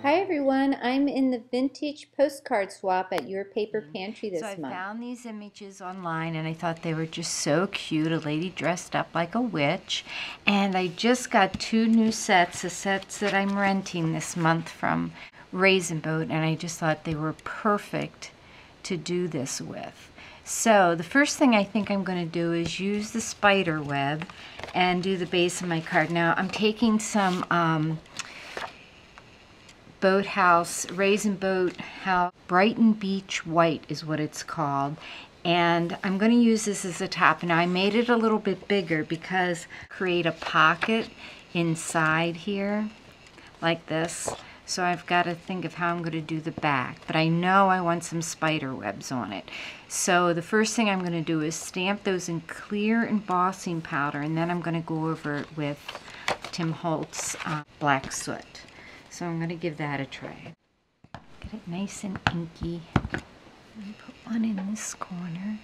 Hi everyone, I'm in the vintage postcard swap at your Paper Pantry this So I month. found these images online and I thought they were just so cute. A lady dressed up like a witch. And I just got two new sets, the sets that I'm renting this month from Raisin Boat, and I just thought they were perfect to do this with. So the first thing I think I'm going to do is use the spider web and do the base of my card. Now I'm taking some boathouse, Raisin Boat House, Brighton Beach White is what it's called. And I'm going to use this as a top. Now I made it a little bit bigger because create a pocket inside here like this. So I've got to think of how I'm going to do the back. But I know I want some spider webs on it. So the first thing I'm going to do is stamp those in clear embossing powder, and then I'm going to go over it with Tim Holtz black soot. So I'm going to give that a try. Get it nice and inky. And put one in this corner.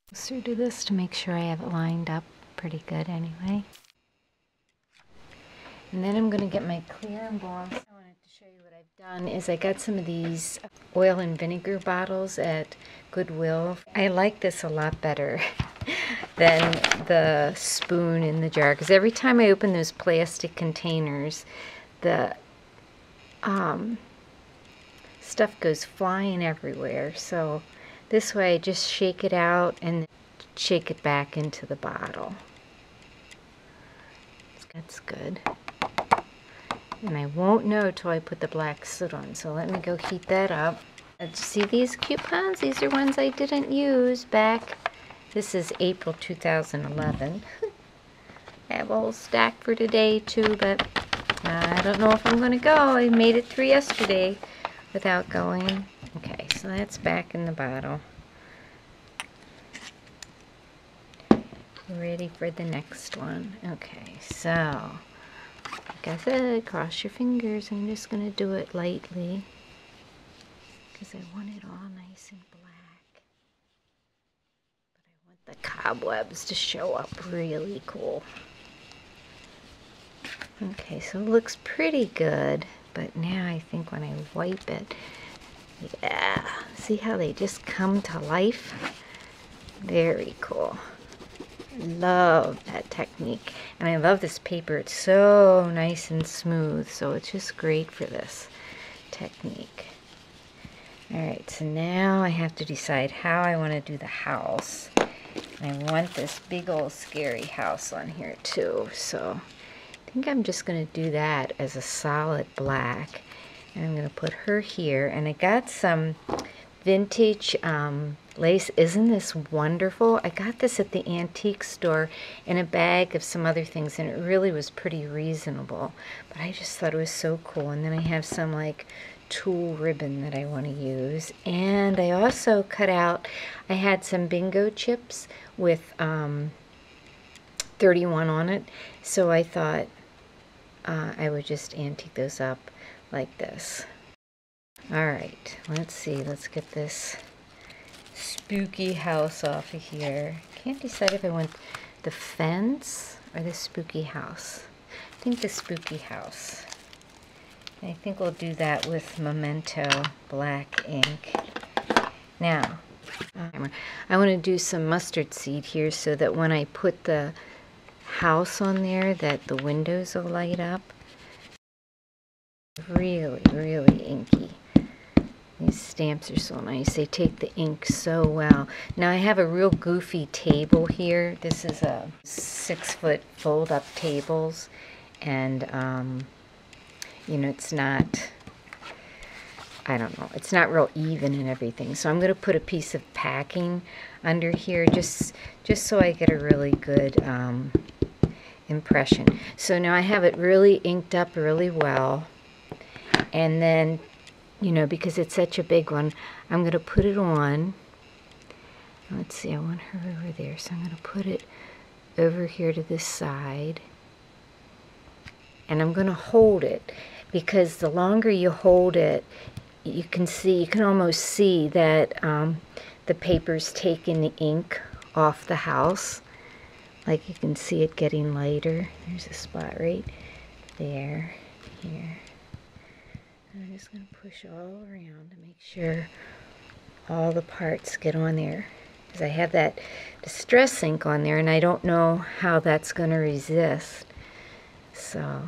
Closer to this to make sure I have it lined up pretty good anyway. And then I'm going to get my clear emboss. I wanted to show you what I've done is I got some of these oil and vinegar bottles at Goodwill. I like this a lot better than the spoon in the jar, because every time I open those plastic containers, the stuff goes flying everywhere. So this way I just shake it out and shake it back into the bottle. That's good. And I won't know till I put the black soot on, so let me go heat that up. See these coupons? These are ones I didn't use back. This is April 2011. I have a whole stack for today too, but I don't know if I'm going to go. I made it through yesterday without going. Okay, so that's back in the bottle. Ready for the next one. Okay, so like I said, cross your fingers. I'm just going to do it lightly because I want it all nice and black. But I want the cobwebs to show up really cool. Okay, so it looks pretty good, but now I think when I wipe it, yeah, see how they just come to life? Very cool. Love that technique, and I love this paper. It's so nice and smooth, so it's just great for this technique. Alright, so now I have to decide how I want to do the house. I want this big old scary house on here too, so I think I'm just going to do that as a solid black, and I'm going to put her here. And I got some vintage lace. Isn't this wonderful? I got this at the antique store in a bag of some other things, and it really was pretty reasonable, but I just thought it was so cool. And then I have some like tulle ribbon that I want to use, and I also cut out, I had some bingo chips with 31 on it, so I thought I would just antique those up like this. Alright, let's see, let's get this spooky house off of here. Can't decide if I want the fence or the spooky house. I think the spooky house. I think we'll do that with Memento black ink. Now, I want to do some mustard seed here so that when I put the house on there, that the windows will light up. Really, really inky. These stamps are so nice. They take the ink so well. Now I have a real goofy table here. This is a 6-foot fold-up tables, and you know, it's not, I don't know, it's not real even and everything. So I'm going to put a piece of packing under here just so I get a really good impression. So now I have it really inked up really well, and then, you know, because it's such a big one, I'm going to put it on. Let's see, I want her over there, so I'm going to put it over here to this side. And I'm going to hold it, because the longer you hold it, you can almost see that the paper's taking the ink off the house. Like you can see it getting lighter. There's a spot right there. Here. I'm just going to push all around to make sure all the parts get on there. Because I have that distress ink on there and I don't know how that's going to resist. So I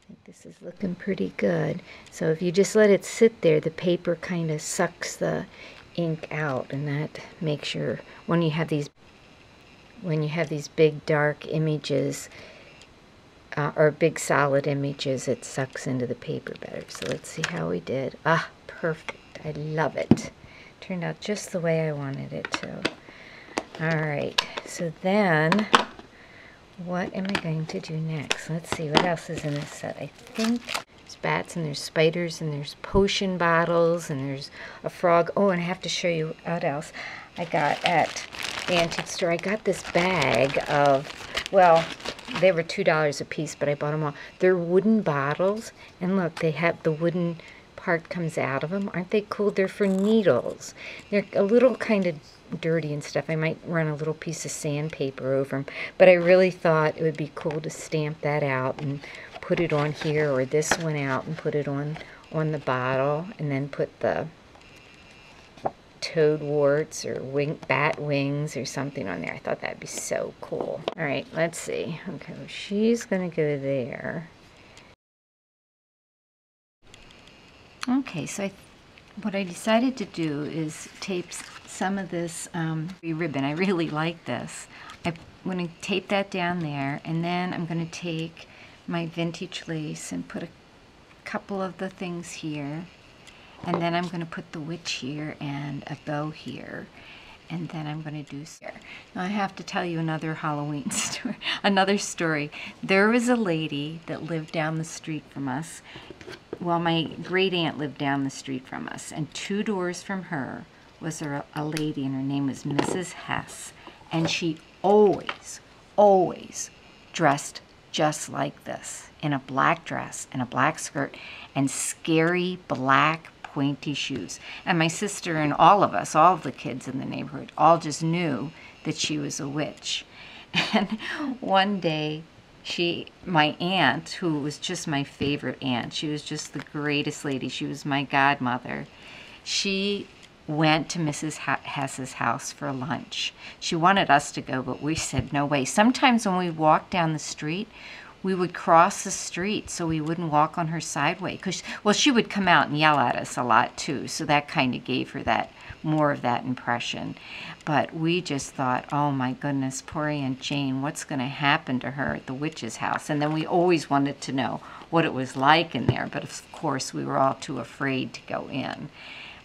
think this is looking pretty good. So if you just let it sit there, the paper kind of sucks the ink out, and that makes sure when you have these big dark images or big solid images, it sucks into the paper better. So let's see how we did. Ah, perfect. I love it. Turned out just the way I wanted it to. All right, so then what am I going to do next? Let's see, what else is in this set? I think there's bats and there's spiders and there's potion bottles and there's a frog. Oh, and I have to show you what else I got at the antique store. I got this bag of, well, they were $2 a piece, but I bought them all. They're wooden bottles, and look, they have the wooden part comes out of them. Aren't they cool? They're for needles. They're a little kind of dirty and stuff. I might run a little piece of sandpaper over them, but I really thought it would be cool to stamp that out and put it on here, or this one out and put it on the bottle, and then put the toad warts or bat wings or something on there. I thought that'd be so cool. All right, let's see. Okay, well, she's gonna go there. Okay, so what I decided to do is tape some of this ribbon. I really like this. I'm going to tape that down there, and then I'm going to take my vintage lace and put a couple of the things here, and then I'm going to put the witch here and a bow here, and then I'm going to do here. Now I have to tell you another Halloween story. Another story. There was a lady that lived down the street from us. Well, my great aunt lived down the street from us, and 2 doors from her was a lady, and her name was Mrs. Hess, and she always dressed just like this, in a black dress and a black skirt and scary black pointy shoes. And my sister and all of us, all of the kids in the neighborhood, all just knew that she was a witch. And one day, my aunt, who was just my favorite aunt, she was just the greatest lady, she was my godmother, she went to Mrs. Hess's house for lunch. She wanted us to go, but we said no way. Sometimes when we walked down the street, we would cross the street so we wouldn't walk on her sideway. Well, she would come out and yell at us a lot too, so that kind of gave her more of that impression. But we just thought, oh my goodness, poor Aunt Jane, what's going to happen to her at the witch's house? And then we always wanted to know what it was like in there, but of course we were all too afraid to go in.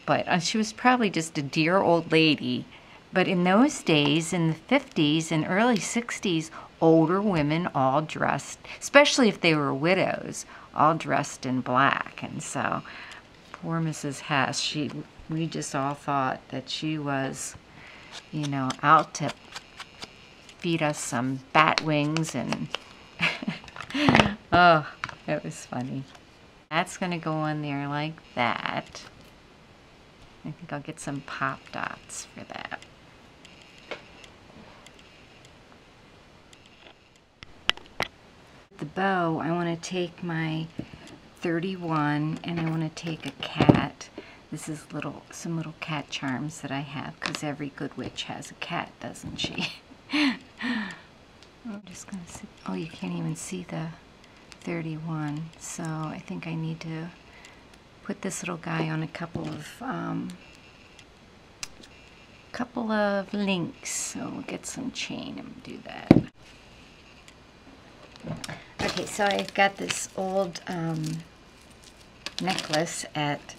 But she was probably just a dear old lady. But in those days, in the 50s and early 60s, older women all dressed, especially if they were widows, all dressed in black. And so poor Mrs. Hess, we just all thought that she was, you know, out to feed us some bat wings, and oh, it was funny. That's going to go on there like that. I think I'll get some pop dots for that. The bow, I want to take my 31 and I want to take a cat. This is some little cat charms that I have, because every good witch has a cat, doesn't she? I'm just going to see. Oh, you can't even see the 31, so I think I need to put this little guy on a couple of links. So we'll get some chain and do that. Okay, so I got this old necklace at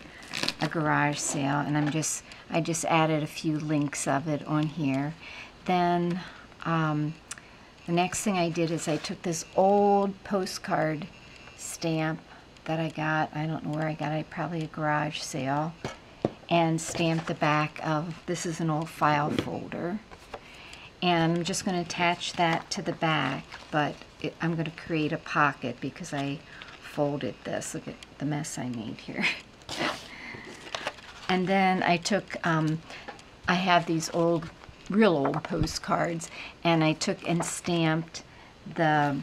a garage sale, and I just added a few links of it on here. Then the next thing I did is I took this old postcard stamp that I got, I don't know where I got it, probably a garage sale, and stamped the back of, this is an old file folder, and I'm just going to attach that to the back, but I'm going to create a pocket because I folded this. Look at the mess I made here. And then I took, I have these real old postcards, and I took and stamped the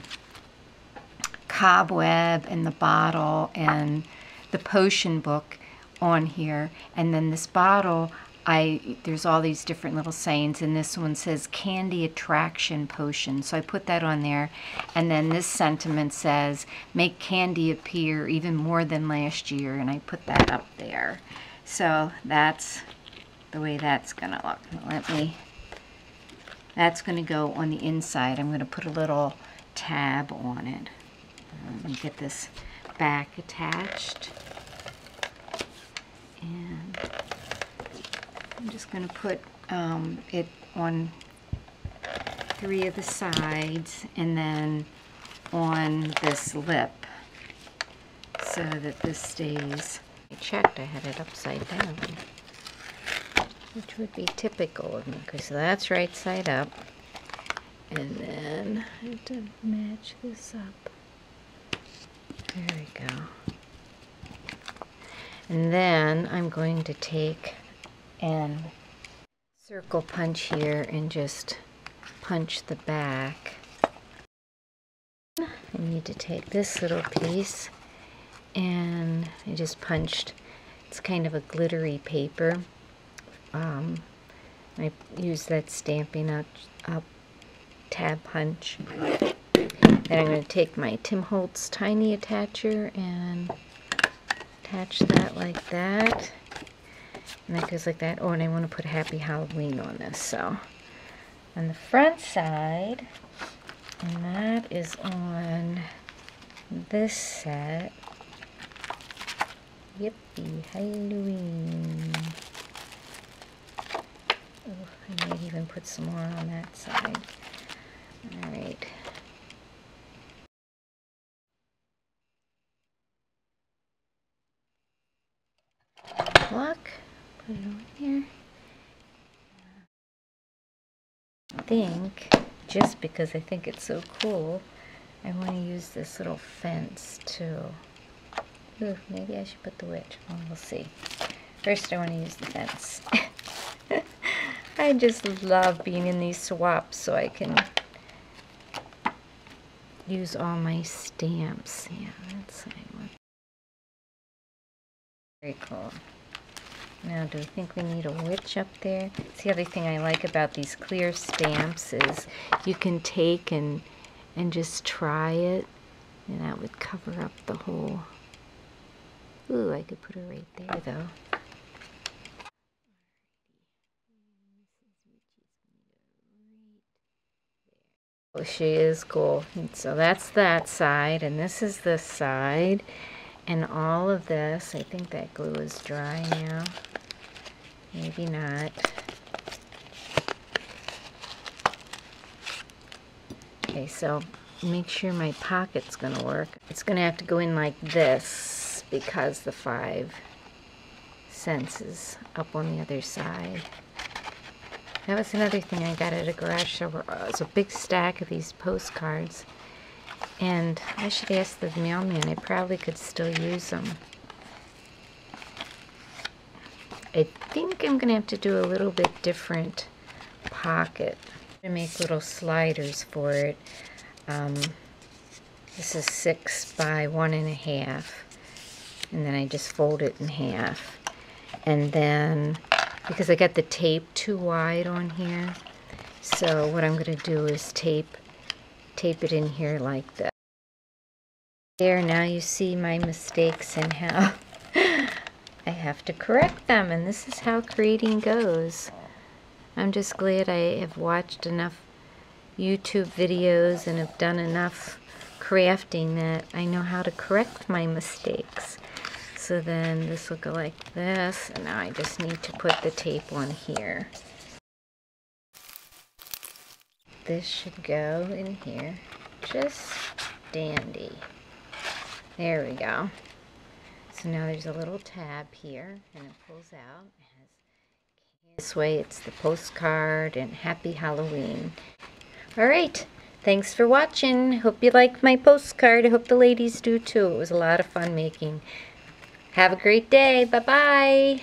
cobweb and the bottle and the potion book on here. And then this bottle, there's all these different little sayings, and this one says Candy Attraction Potion. So I put that on there. And then this sentiment says, make candy appear even more than last year. And I put that up there. So that's the way that's gonna look. That's gonna go on the inside. I'm gonna put a little tab on it. Let me get this back attached. And I'm just going to put it on 3 of the sides and then on this lip so that this stays. I checked, I had it upside down, which would be typical of me. Okay, so that's right side up. And then I have to match this up. There we go. And then I'm going to take and circle punch here and just punch the back. I need to take this little piece and I just punched, it's kind of a glittery paper. I use that Stampin' Up tab punch. Then I'm going to take my Tim Holtz tiny attacher and attach that like that. And that goes like that. Oh, and I want to put Happy Halloween on this. So on the front side, and that is on this set. Yippee Halloween. Oh, I might even put some more on that side. Alright. Look, put it on here. I think, just because I think it's so cool, I want to use this little fence too. Ooh, maybe I should put the witch. Oh, we'll see. First I want to use the fence. I just love being in these swaps so I can use all my stamps. Yeah, that's what I want. Very cool. Now, do we think we need a witch up there? That's the other thing I like about these clear stamps is you can take and just try it, and that would cover up the whole. Ooh, I could put her right there, though. Oh, she is cool. And so that's that side, and this is this side. And all of this, I think that glue is dry now. Maybe not. Okay, so make sure my pocket's gonna work. It's gonna have to go in like this because the 5 cents is up on the other side. That was another thing I got at a garage sale. It's a big stack of these postcards. And I should ask the mailman, I probably could still use them. I think I'm going to have to do a little bit different pocket. I'm going to make little sliders for it. This is 6 by 1.5. And then I just fold it in half. And then, because I got the tape too wide on here, so what I'm going to do is tape it in here like that. There, now you see my mistakes and how I have to correct them, and this is how creating goes. I'm just glad I have watched enough YouTube videos and have done enough crafting that I know how to correct my mistakes. So then this will go like this, and now I just need to put the tape on here. This should go in here, just dandy. There we go. So now there's a little tab here, and it pulls out. This way it's the postcard and Happy Halloween. Alright, thanks for watching. Hope you liked my postcard. I hope the ladies do too. It was a lot of fun making. Have a great day. Bye-bye.